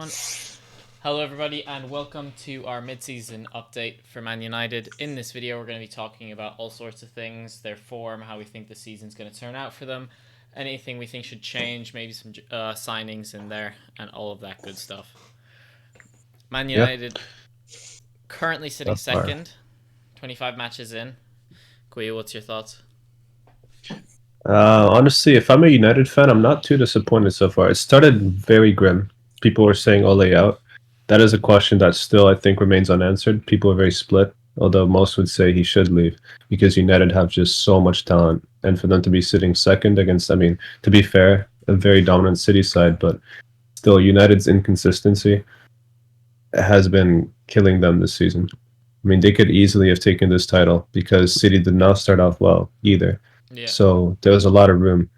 Hello, everybody, and welcome to our mid-season update for Man United. In this video, we're going to be talking about all sorts of things, their form, how we think the season's going to turn out for them, anything we think should change, maybe some signings in there, and all of that good stuff. Man Yeah, United currently sitting that's far. second, 25 matches in. Gui, what's your thoughts? Honestly, if I'm a United fan, I'm not too disappointed so far. It started very grim. People were saying Ole out. That is a question that still, I think, remains unanswered. People are very split, although most would say he should leave because United have just so much talent. And for them to be sitting second against, I mean, to be fair, a very dominant City side, but still, United's inconsistency has been killing them this season. I mean, they could easily have taken this title because City did not start off well either. Yeah. So there was a lot of room.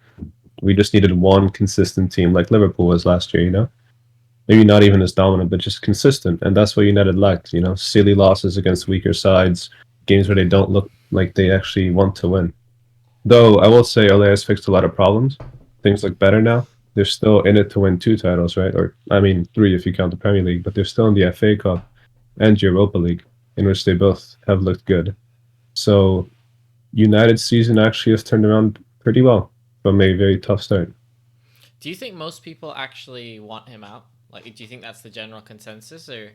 We just needed one consistent team like Liverpool was last year, you know? Maybe not even as dominant, but just consistent. And that's what United lacked, you know? Silly losses against weaker sides, games where they don't look like they actually want to win. Though I will say Ole has fixed a lot of problems. Things look better now. They're still in it to win two titles, right? Or, I mean, three if you count the Premier League, but they're still in the FA Cup and Europa League, in which they both have looked good. So United's season actually has turned around pretty well from a very tough start. Do you think most people actually want him out? Like, do you think that's the general consensus, or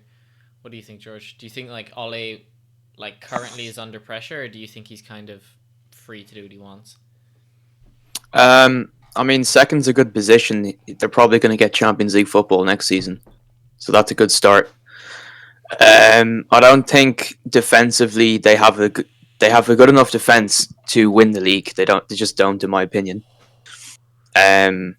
what do you think, George? Do you think like Ole, like currently is under pressure, or do you think he's kind of free to do what he wants? I mean, second's a good position. They're probably going to get Champions League football next season, so that's a good start. I don't think defensively they have a good enough defense to win the league. They don't. They just don't, in my opinion. Um,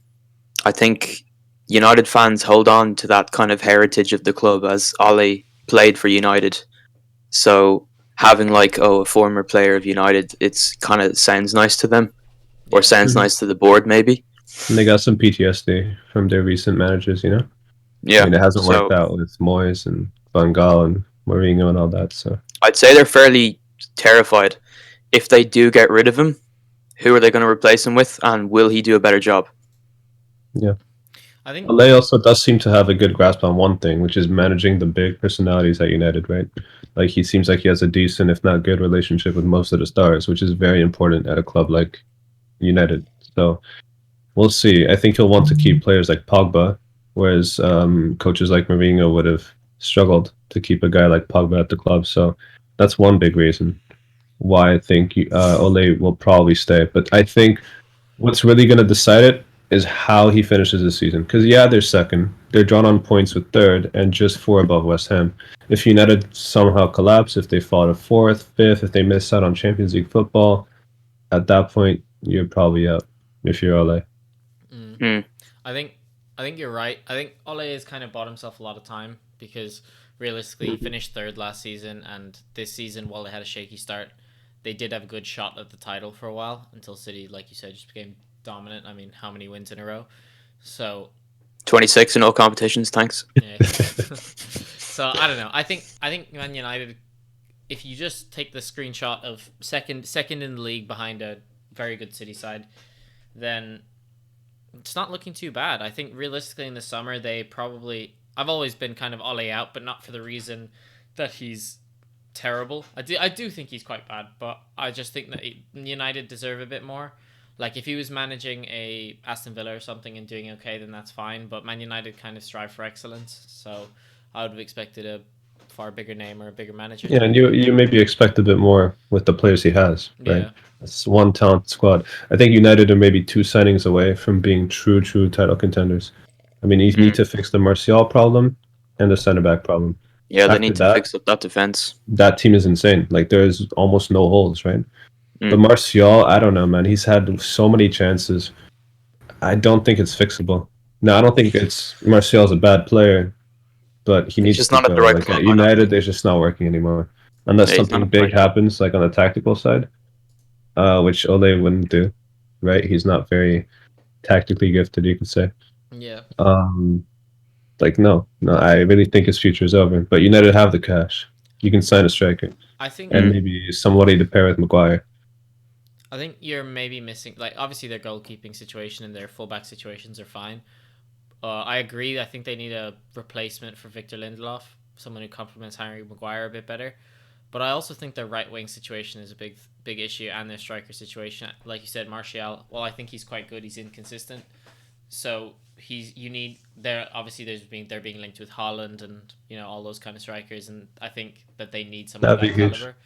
I think United fans hold on to that kind of heritage of the club as Ole played for United. So having like a former player of United, it's kind of sounds nice to them, or Yeah, sounds Mhm. nice to the board maybe. And they got some PTSD from their recent managers, you know? I Yeah. mean, it hasn't worked So out with Moyes and Van Gaal and Mourinho and all that. So, I'd say they're fairly terrified. If they do get rid of him, who are they going to replace him with, and will he do a better job? yeah. I think. Ole also does seem to have a good grasp on one thing, which is managing the big personalities at United, right? Like, he seems like he has a decent, if not good, relationship with most of the stars, which is very important at a club like United. So, we'll see. I think he'll want to keep players like Pogba, whereas coaches like Mourinho would have struggled to keep a guy like Pogba at the club. So that's one big reason why I think Ole will probably stay. But I think what's really going to decide it is how he finishes the season. Because yeah, they're second, they're drawn on points with third, and just four above West Ham. If United somehow collapse, if they fall to fourth, fifth, if they miss out on Champions League football, at that point you're probably out if you're Ole. Mm, Hmm. I think. I think you're right. I think Ole has kind of bought himself a lot of time because realistically, he finished third last season, and this season, while they had a shaky start, they did have a good shot at the title for a while until City, like you said, just became dominant. I mean, how many wins in a row? So 26 in all competitions, thanks. yeah. So I don't know. I think Man United, if you just take the screenshot of second in the league behind a very good City side, then it's not looking too bad. I think realistically in the summer they probably, I've always been kind of Ole out, but not for the reason that he's terrible. I do think he's quite bad, but I just think that United deserve a bit more. Like if he was managing a Aston Villa or something and doing okay, then that's fine. But Man United kind of strive for excellence, so I would have expected a far bigger name or a bigger manager to Yeah, be and there. you maybe expect a bit more with the players he has, right? Yeah. It's one talented squad. I think United are maybe two signings away from being true title contenders. I mean, you need Hmm. to fix the Martial problem and the center back problem. Yeah, they After need to that, fix up that defense. that team is insane. Like there's almost no holes, right? But Hmm. Martial, I don't know, man. He's had so many chances. I don't think it's fixable. No, I don't think it's Martial's a bad player, but he He's needs just to not at the go. right Like at club. I know. United, they're just not working anymore. Unless Yeah, he's not something at the big right club. happens, like on the tactical side, which Ole wouldn't do, right? He's not very tactically gifted, you could say. Yeah. Um, like no, I really think his future is over. But United have the cash. You can sign a striker I think and Hmm. maybe somebody to pair with Maguire. I think you're maybe missing, like, obviously their goalkeeping situation and their fullback situations are fine. I agree. I think they need a replacement for Victor Lindelof, someone who complements Harry Maguire a bit better. But I also think their right wing situation is a big issue, and their striker situation. Like you said, Martial. Well, I think he's quite good. He's inconsistent. So they're being linked with Holland and all those kind of strikers, and I think that they need someone of That'd be that huge. caliber.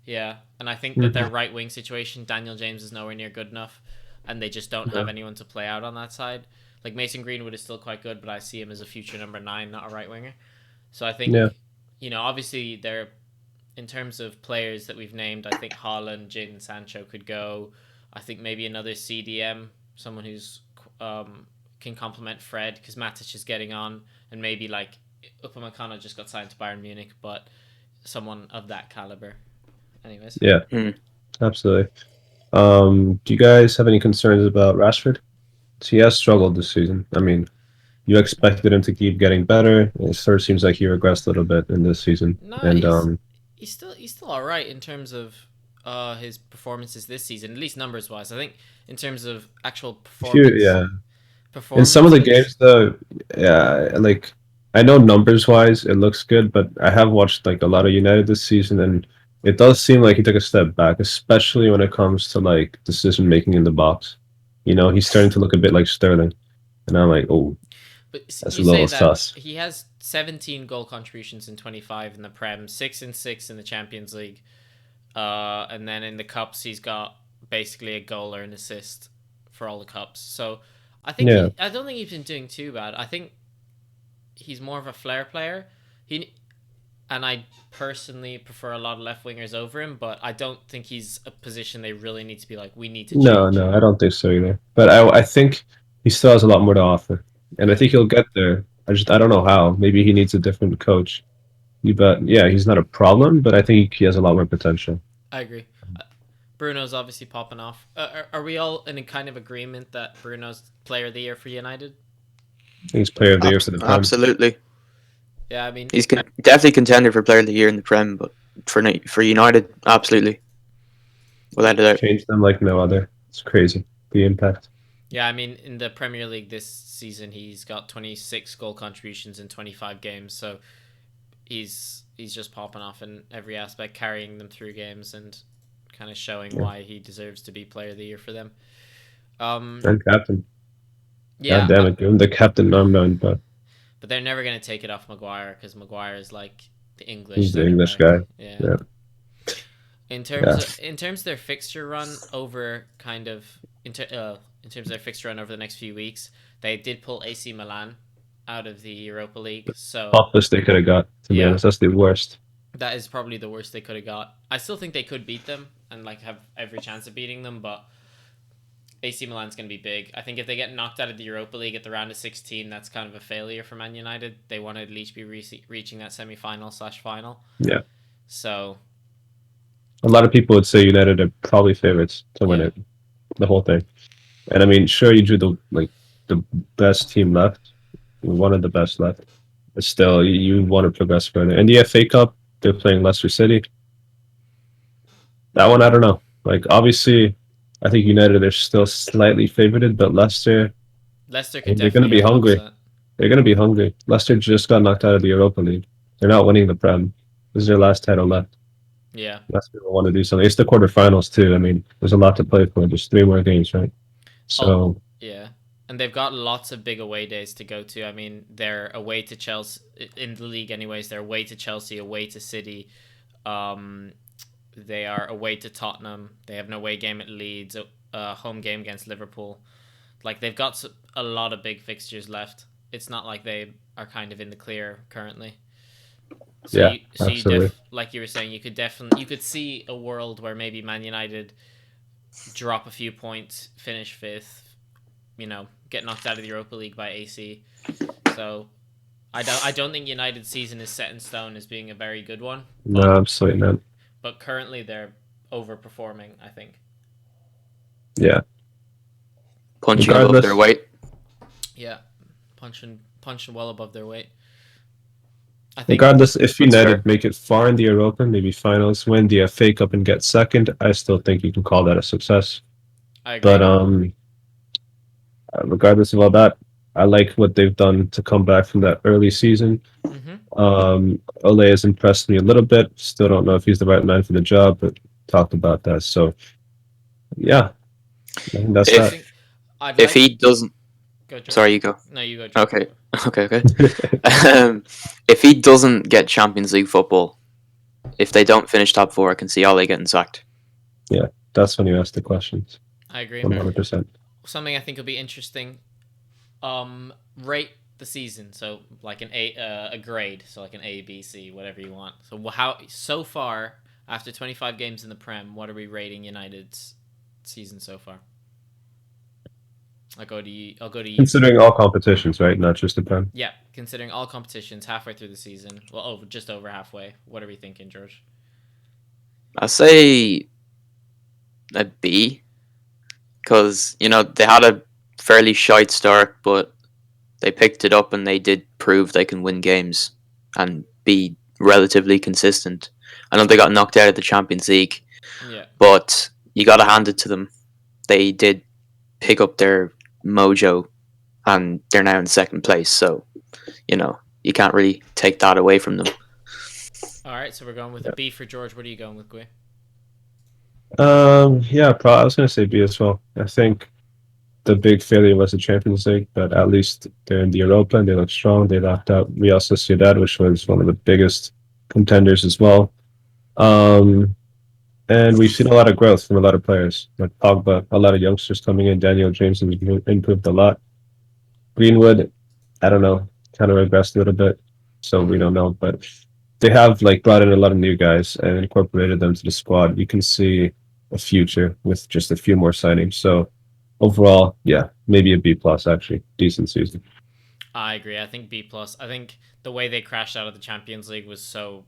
Yeah, and I think that Mhm. their right wing situation, Daniel James is nowhere near good enough, and they just don't Yeah. have anyone to play out on that side. Like Mason Greenwood is still quite good, but I see him as a future number 9, not a right winger. So I Yeah. think, obviously they're in terms of players that we've named. I think Haaland, Jadon Sancho could go. I think maybe another CDM, someone who's can complement Fred because Matic is getting on, and maybe like Upamecano just got signed to Bayern Munich, but someone of that caliber. Anyways, Yeah. Hmm. Absolutely. Do you guys have any concerns about Rashford? He has struggled this season. I mean, you expected him to keep getting better. It sort of seems like he regressed a little bit in this season. no, And he's still all right in terms of his performances this season, at least numbers wise. I think in terms of actual yeah, in some of the performances. games though, yeah, like I know numbers wise it looks good, but I have watched like a lot of United this season, and it does seem like he took a step back, especially when it comes to like decision making in the box. He's starting to look a bit like Sterling, and I'm like, oh, But that's a you say little that sus. he has 17 goal contributions in 25 in the Prem, 6 and 6 in the Champions League, and then in the cups he's got basically a goal or an assist for all the cups. So Yeah. I don't think he's been doing too bad. I think he's more of a flair player. He and I personally prefer a lot of left wingers over him, but I don't think he's a position they really need to be like, we need to No, change. no, I don't think so either. But I think he still has a lot more to offer, and I Yeah, think he'll get there. I don't know how. Maybe he needs a different coach. But yeah, he's not a problem, but I think he has a lot more potential. I agree. Uh, Bruno's obviously popping off. Are we all in a kind of agreement that Bruno's player of the year for United? I think he's player of the year for the Prem. Absolutely. Yeah, I mean, He's definitely contender for Player of the Year in the Prem, but for United, absolutely, without a doubt. Changed them like no other. It's crazy. The impact. yeah, I mean, in the Premier League this season, he's got 26 goal contributions in 25 games. So he's just popping off in every aspect, carrying them through games and kind of showing Yeah. why he deserves to be player of the year for them. Um, And captain. God yeah, damn it, give him the captain armband, but but they're never gonna take it off Maguire because Maguire is like the English he's the center English back. guy. Yeah. Yeah. Yeah. In terms of their fixture run over kind of in terms of their fixture run over the next few weeks, they did pull AC Milan out of the Europa League. So Toughest they could have got, to be yeah, honest. That's the worst. that is probably the worst they could have got. I still think they could beat them and like have every chance of beating them, but AC Milan's going to be big. I think if they get knocked out of the Europa League at the round of 16, that's kind of a failure for Man United. They want to at least be reaching that semi-final/final. Yeah. So A lot of people would say United are probably favorites to win Yeah. it, the whole thing. And I mean, sure, you drew the best team left, one of the best left, but still, you want to progress further. And the FA Cup, they're playing Leicester City. That one, I don't know. Like, obviously, I think United are still slightly favored, but Leicester, Leicester could they're going to definitely be get an hungry. upset. They're going to be hungry. Leicester just got knocked out of the Europa League. They're not winning the Prem. This is their last title left. Yeah. Leicester will want to do something. It's the quarterfinals too. I mean, there's a lot to play for. There's 3 more games, right? So Yeah. And they've got lots of big away days to go to. I mean, they're away to Chelsea in the league anyways. They're away to Chelsea, away to City. They are away to Tottenham. They have an away game at Leeds, a home game against Liverpool. Like they've got a lot of big fixtures left. It's not like they are kind of in the clear currently. So yeah, you absolutely. like you were saying, you could see a world where maybe Man United drop a few points, finish fifth, get knocked out of the Europa League by AC. So I don't think United's season is set in stone as being a very good one. No, absolutely not. But currently they're overperforming, I think. Yeah. Punching above Regardless, their weight. Yeah, punching well above their weight. I think regardless, if That's United fair. make it far in the Europa, maybe finals, win the FA Cup, and get second, I still think you can call that a success. I agree. But regardless of all that, I like what they've done to come back from that early season. Ole has impressed me a little bit. Still don't know if he's the right man for the job, but talked about that. So yeah, I think that's I If that. think I'd if like he doesn't, go George. sorry, you go. No, you go George. Okay, okay. If he doesn't get Champions League football, if they don't finish top four, I can see Ole getting sacked. Yeah, that's when you ask the questions. I agree. 100%. Something I think will be interesting. Rate the season, so like a grade, so like an A, B, C, whatever you want. So how so far after 25 games in the Prem, what are we rating United's season so far? I'll go to you. I'll go to you. Considering all competitions, right? Not just the Prem. Yeah, considering all competitions, halfway through the season. Well, just over halfway. What are we thinking, George? I say a B, because they had a fairly shite start, but they picked it up and they did prove they can win games and be relatively consistent. I know they got knocked out of the Champions League, Yeah. but you got to hand it to them. They did pick up their mojo and they're now in second place. So, you can't really take that away from them. All right, so we're going with a B for George. What are you going with, Gui? Yeah, I was gonna say B as well. I think the big failure was the Champions League, but at least they're in the Europa and they look strong. They knocked out Real Sociedad, which was one of the biggest contenders as well. Um, and we've seen a lot of growth from a lot of players, like Pogba, a lot of youngsters coming in. Daniel James has improved a lot. Greenwood, I don't know, kind of regressed a little bit, so we don't know. But they have like brought in a lot of new guys and incorporated them to the squad. You can see a future with just a few more signings. So overall, yeah, maybe a B plus actually, decent season. I agree. I think B plus. I think the way they crashed out of the Champions League was so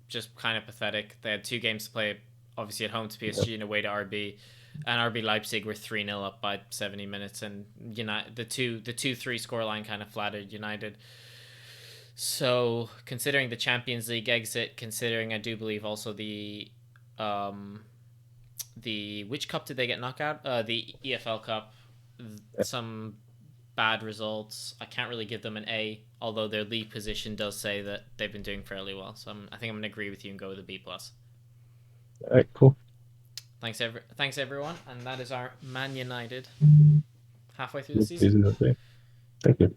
just kind of pathetic. They had two games to play, obviously at home to PSG and away to RB, and RB Leipzig were 3-0 up by 70 minutes, and United the 2-3 scoreline kind of flattered United. So considering the Champions League exit, considering I do believe also the which cup did they get knocked out? The EFL Cup. Some bad results. I can't really give them an A, although their league position does say that they've been doing fairly well. So I think I'm going to agree with you and go with a B plus. All right, cool. Thanks everyone, and that is our Man United halfway through the season. Thank you.